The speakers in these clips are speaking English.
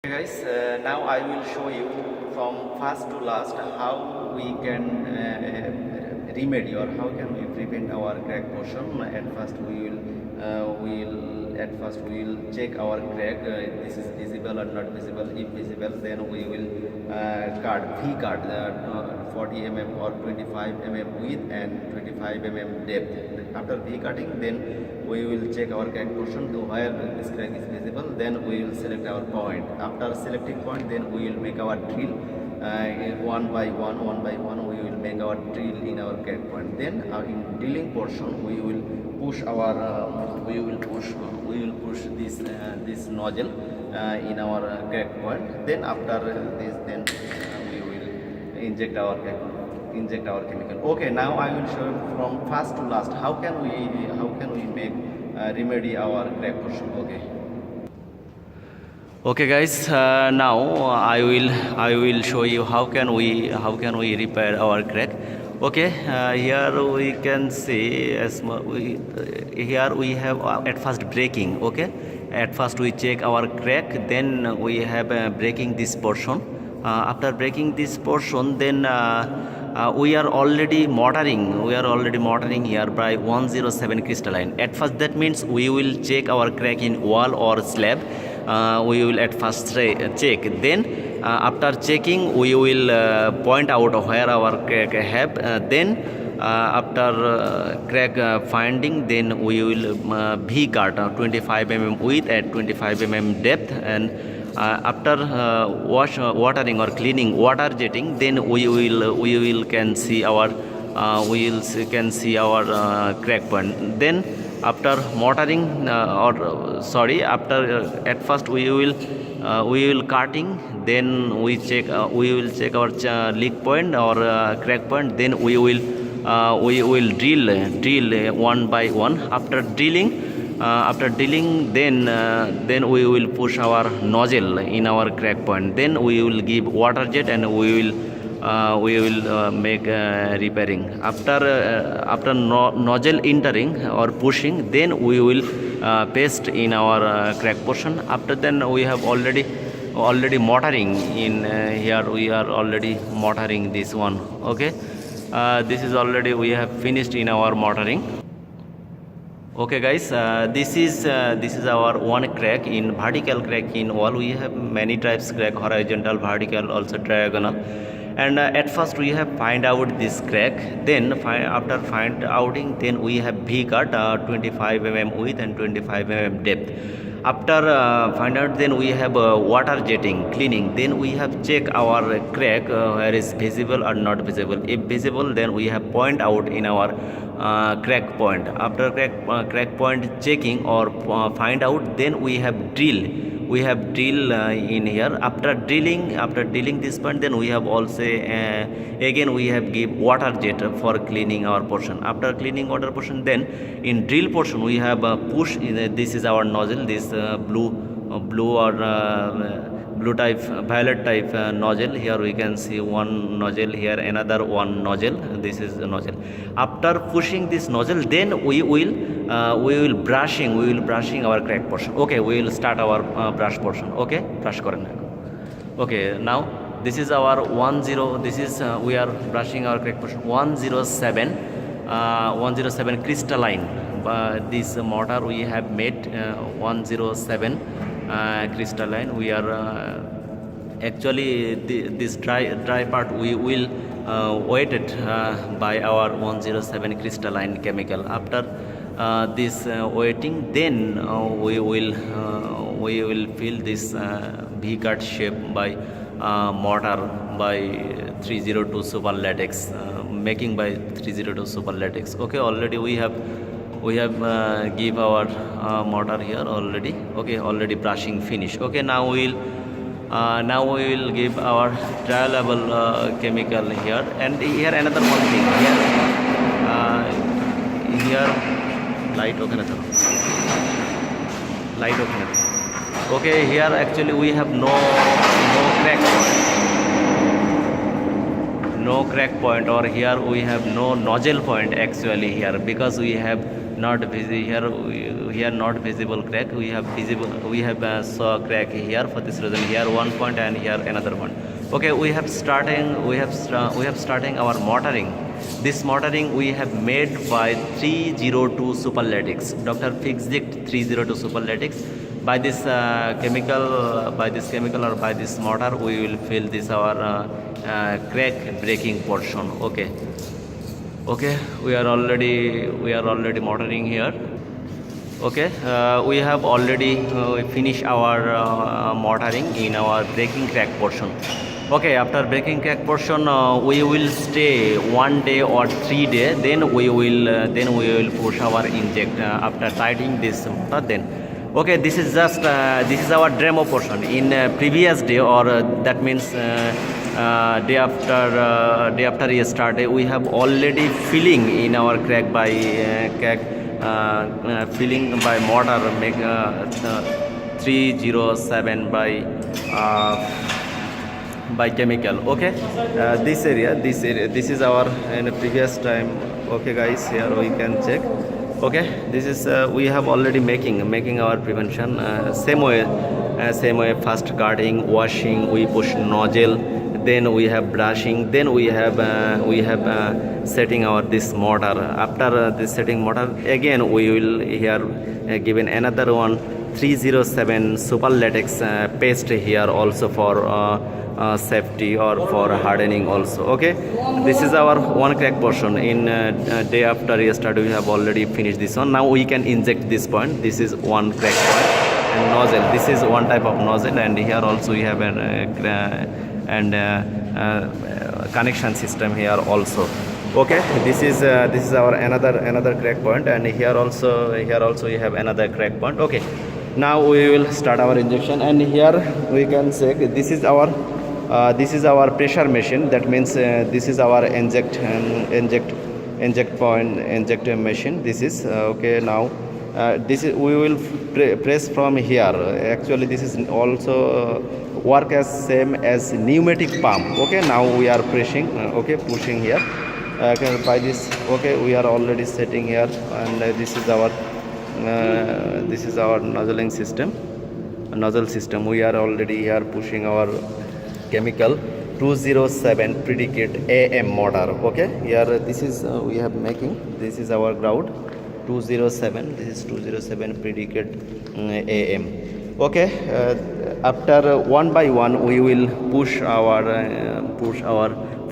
Hey guys, now I will show you from first to last how we can remedy or how can we prevent our crack portion. At first we will check our crack. This is visible or not visible. If visible, then we will card 40 mm or 25 mm width and 25 mm depth. After V cutting, then we will check our crack portion to where this crack is visible. Then we will select our point. After selecting point, then we will make our drill one by one. We will make our drill in our crack point. Then in drilling portion, we will push this nozzle in our crack point. Then after this, then we will inject our chemical. Okay, now I will show you from first to last how can we make remedy our crack portion. Okay guys, now I will show you how can we repair our crack. Okay, here we can see here we have at first breaking. Okay, at first we check our crack, then we have breaking this portion. After breaking this portion, then we are already mortaring here by 107 crystalline. At first, that means we will check our crack in wall or slab. We will at first check. Then after checking, we will point out where our crack have. Then after crack finding, then we will V cut 25 mm width at 25 mm depth. And after watering or cleaning, water jetting, then we will can see our crack point. Then after mortaring at first we will cutting, then we will check our leak point or crack point. Then we will drill one by one. After drilling, then we will push our nozzle in our crack point. Then we will give water jet and we will make repairing. After nozzle entering or pushing, then we will paste in our crack portion. After then we have already mortaring in here. We are already mortaring this one. Okay, this is already we have finished in our mortaring. Okay guys, this is our one crack in vertical crack in wall. We have many types crack: horizontal, vertical, also diagonal. And at first we have find out this crack. Then after find outing, then we have V cut 25 mm width and 25 mm depth. After find out, then we have water jetting, cleaning. Then we have check our crack where is visible or not visible. If visible, then we have point out in our crack point. After crack point checking or find out, then we have drill in here. After drilling this point, then we have also again we have give water jet for cleaning our portion. After cleaning water portion, then in drill portion we have push in, this is our nozzle, this blue or blue type, violet type nozzle. Here we can see one nozzle, here another one nozzle. This is the nozzle. After pushing this nozzle, then we will brushing our crack portion. Okay, we will start our brush portion. Okay, brush karen. Okay, now this is our 10. This is we are brushing our crack portion 107 crystalline. This mortar we have made 107 crystalline. We are actually this dry part we will weight it by our 107 crystalline chemical. After this weighting, then we will fill this V cut shape by mortar by 302 super latex, making by 302 super latex. Okay, already we have give our mortar here already. Okay, already brushing finish. Okay, now we will give our dry level chemical here. And here another one thing here light okay, here actually we have no crack point, or here we have no nozzle point actually here, because we have not visible here. Here not visible crack. We have visible. We have saw crack here. For this reason, here one point and here another one. Okay, we have starting our motoring. This motoring we have made by 302 superlatics. Dr.Fixit 302 superlatics. By this chemical or by this motor, we will fill this our crack breaking portion. Okay. Okay, we are already motoring here. Okay, we have already finished our motoring in our breaking crack portion. Okay, after breaking crack portion, we will stay 1 day or 3 days. Then we will push our inject after tightening this motor. Then, okay, this is just this is our demo portion. In previous day, or that means day after yesterday, we have already filling in our crack by filling by mortar, make 307 by chemical. Okay, this area, this is our in previous time. Okay guys, here we can check. Okay, this is we have already making our prevention same way. First cutting, washing, we push nozzle, then we have brushing, then we have setting our this motor. After this setting motor, again we will here given another one 307 super latex paste here also for safety or for hardening also. Okay, this is our one crack portion. In day after yesterday we have already finished this one. Now we can inject this point. This is one crack point. And nozzle, this is one type of nozzle, and here also we have an connection system here also. Okay, this is our another crack point, and here also we have another crack point. Okay, now we will start our injection, and here we can check this is our pressure machine. That means this is our inject machine. This is okay. Now this is we will press from here. Actually this is also work as same as pneumatic pump. Okay, now we are pressing, okay, pushing here by this. Okay, we are already setting here, and this is our nozzle system. We are already here pushing our chemical 207 predicate AM motor. Okay, here this is we have making, this is our ground 207. This is 207 predicate AM. Okay, after one by one we will push our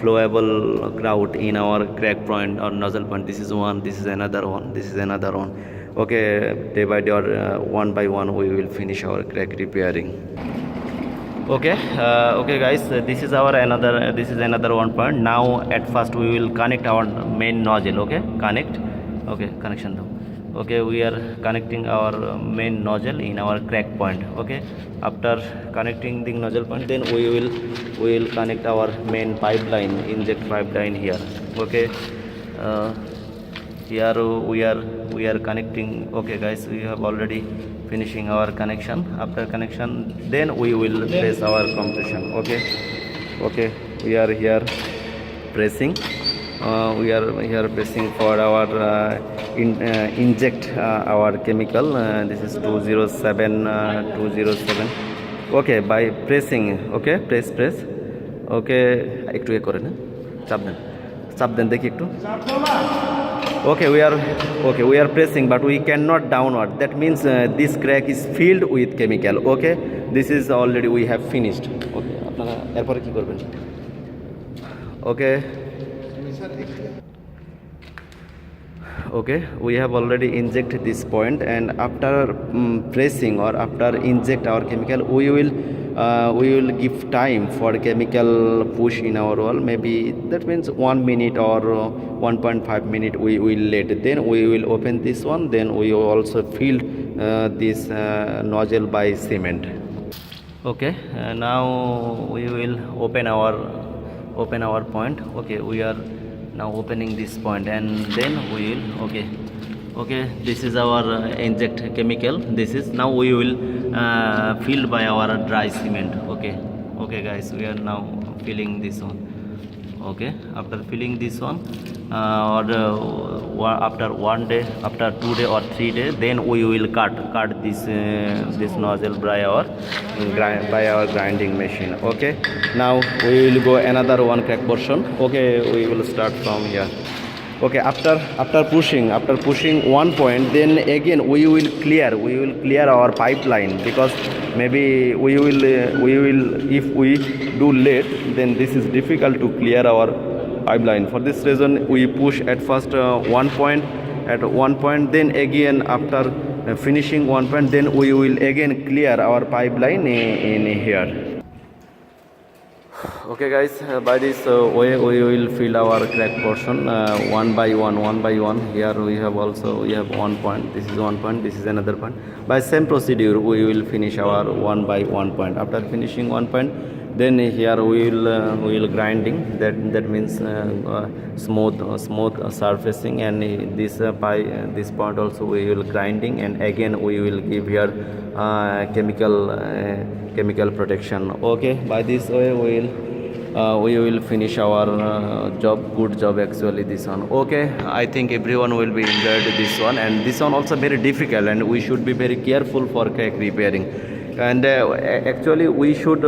flowable grout in our crack point or nozzle point. This is one, this is another one, this is another one. Okay, day by day or one by one we will finish our crack repairing. Okay, okay guys, this is another one point. Now at first we will connect our main nozzle. Okay, connection though. Okay, we are connecting our main nozzle in our crack point. Okay, after connecting the nozzle point, then we will connect our main pipeline, inject pipeline here. Okay, here we are connecting. Okay guys, we have already finishing our connection. After connection, then we will press our compression. Okay, we are here pressing. We are here pressing for our inject our chemical. This is 207. Okay, by pressing. Okay, press. Okay, একটু এ করে না, চাপ দেন দেখি একটু. Okay, we are pressing, but we cannot downward. That means this crack is filled with chemical. Okay, this is already we have finished. Okay, আপনারা এরপরে কি করবেন? Okay, we have already injected this point, and after pressing or after inject our chemical, we will give time for chemical push in our wall. Maybe that means 1 minute or 1.5 minute we will let. Then we will open this one. Then we will also fill this nozzle by cement. Okay, now we will open our point. Okay, we are now opening this point, and then we will okay, this is our inject chemical. This is now we will filled by our dry cement. Okay guys, we are now filling this one. Okay, after filling this one, after 1 day, after 2 day or 3 day, then we will cut this nozzle by our grinding machine. Okay, now we will go another one crack portion. Okay, we will start from here. Okay, after pushing one point, then again we will clear our pipeline, because maybe we will if we do late, then this is difficult to clear our pipeline. For this reason, we push at first one point, then again after finishing one point, then we will again clear our pipeline in here. Okay guys, by this way we will fill our crack portion one by one. Here we have 1 point, this is 1 point, this is another point. By same procedure we will finish our 1 by 1 point. After finishing 1 point, then here we will grinding, that means smooth surfacing, and this point also we will grinding, and again we will give here chemical protection. Okay, by this way we will finish our good job actually, this one. Okay, I think everyone will be enjoyed this one, and this one also very difficult, and we should be very careful for crack repairing. And actually we should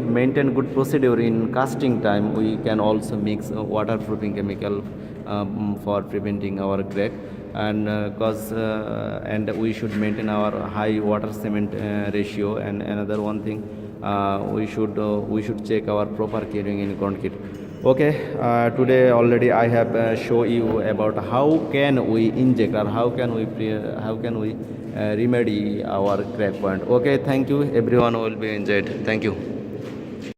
maintain good procedure in casting time. We can also mix waterproofing chemical for preventing our crack, and and we should maintain our high water cement ratio. And another one thing, we should check our proper curing in concrete. Okay, today already I have show you about how can we inject, or how can we remedy our crack point. Okay, thank you, everyone will be enjoyed. Thank you.